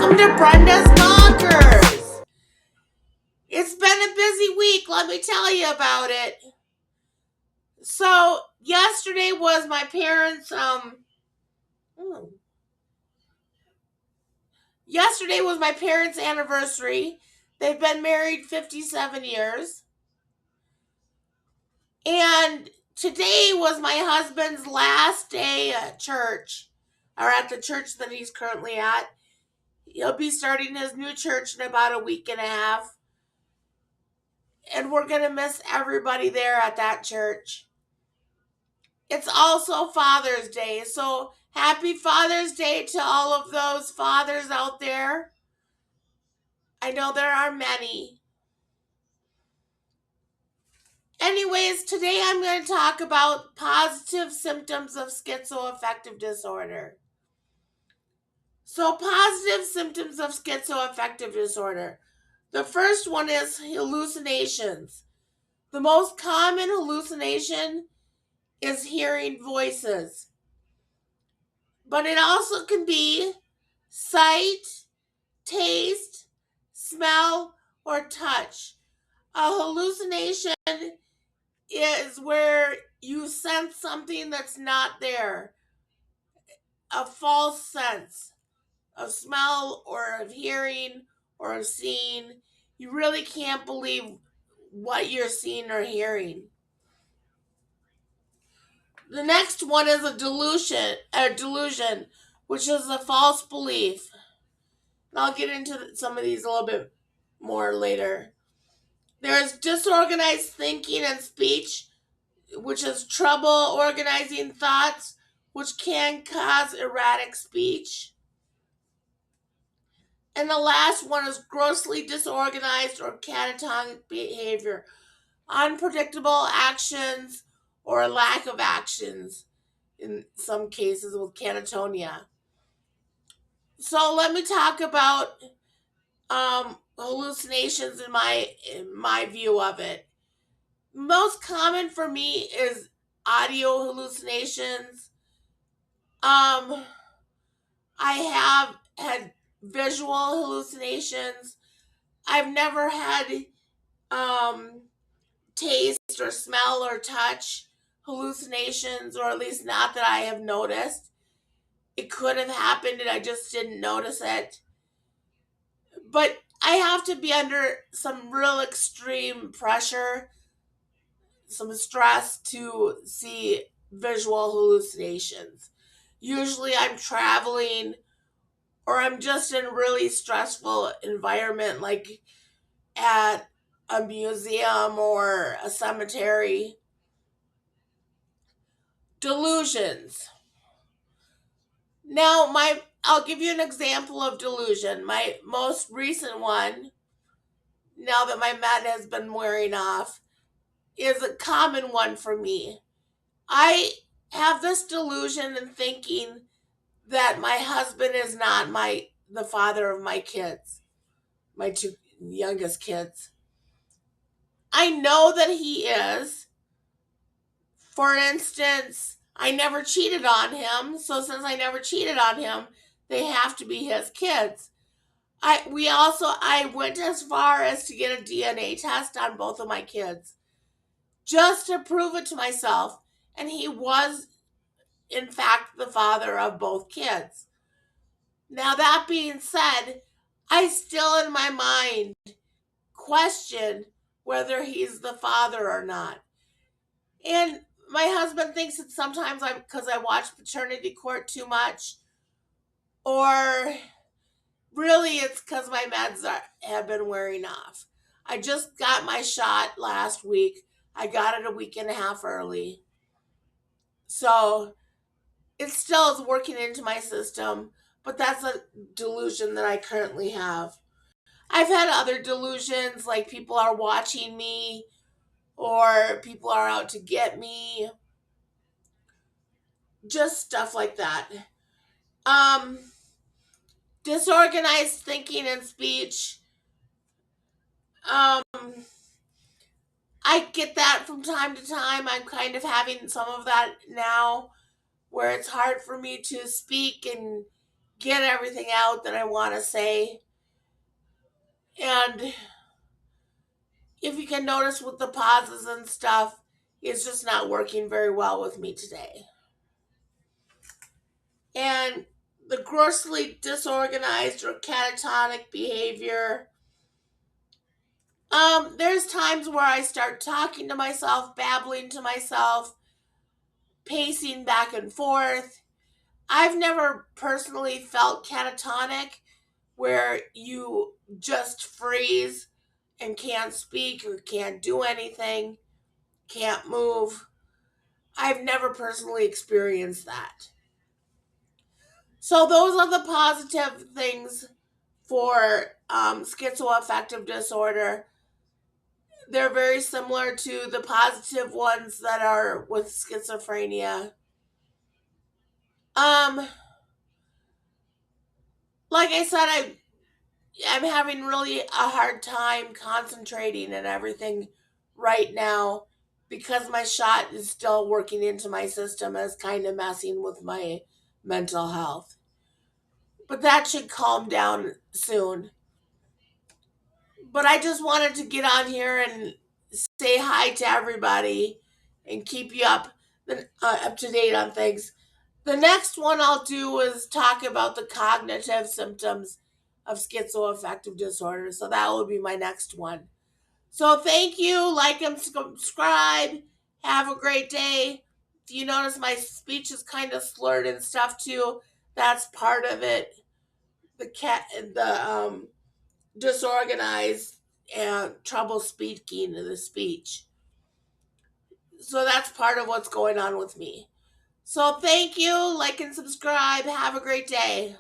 welcome to Brenda's Knockers. It's been a busy week, let me tell you about it. So, yesterday was my parents' anniversary. They've been married 57 years. And today was my husband's last day at church, or at the church that he's currently at. He'll be starting his new church in about a week and a half. And we're going to miss everybody there at that church. It's also Father's Day, so happy Father's Day to all of those fathers out there. I know there are many. Anyways, today I'm going to talk about positive symptoms of schizoaffective disorder. So, positive symptoms of schizoaffective disorder. The first one is hallucinations. The most common hallucination is hearing voices. But it also can be sight, taste, smell, or touch. A hallucination is where you sense something that's not there. A false sense of smell or of hearing or of seeing. You really can't believe what you're seeing or hearing. The next one is a delusion, which is a false belief. And I'll get into some of these a little bit more later. There's disorganized thinking and speech, which is trouble organizing thoughts, which can cause erratic speech. And the last one is grossly disorganized or catatonic behavior, unpredictable actions or lack of actions, in some cases with catatonia. So let me talk about hallucinations in my view of it. Most common for me is audio hallucinations. I have had visual hallucinations. I've never had taste or smell or touch hallucinations, or at least not that I have noticed. It could have happened and I just didn't notice it. But I have to be under some real extreme pressure, some stress to see visual hallucinations. Usually I'm traveling or I'm just in a really stressful environment, like at a museum or a cemetery. Delusions. Now, I'll give you an example of delusion. My most recent one, now that my med has been wearing off, is a common one for me. I have this delusion in thinking that my husband is not the father of my kids, my two youngest kids. I know that he is. For instance, I never cheated on him, so since I never cheated on him, they have to be his kids. I went as far as to get a DNA test on both of my kids just to prove it to myself, and he was in fact the father of both kids. Now, that being said, I still in my mind question whether he's the father or not. And my husband thinks that sometimes because I watch paternity court too much, or really it's because my have been wearing off. I just got my shot last week. I got it a week and a half early. So it still is working into my system, but that's a delusion that I currently have. I've had other delusions, like people are watching me or people are out to get me. Just stuff like that. Um, Disorganized thinking and speech. Um, I get that from time to time. I'm kind of having some of that now where it's hard for me to speak and get everything out that I want to say. And if you can notice with the pauses and stuff, it's just not working very well with me today. And the grossly disorganized or catatonic behavior, there's times where I start talking to myself, babbling to myself, pacing back and forth. I've never personally felt catatonic where you just freeze and can't speak or can't do anything, can't move. I've never personally experienced that. So those are the positive things for schizoaffective disorder. They're very similar to the positive ones that are with schizophrenia. Um, like I said, I'm having really a hard time concentrating and everything right now because my shot is still working into my system as kind of messing with my mental health. But that should calm down soon. But I just wanted to get on here and say hi to everybody and keep you up to date on things. The next one I'll do is talk about the cognitive symptoms of schizoaffective disorder. So that will be my next one. So thank you. Like and subscribe. Have a great day. If you notice my speech is kind of slurred and stuff too, that's part of it. The disorganized and trouble speaking in the speech. So that's part of what's going on with me. So thank you. Like and subscribe. Have a great day.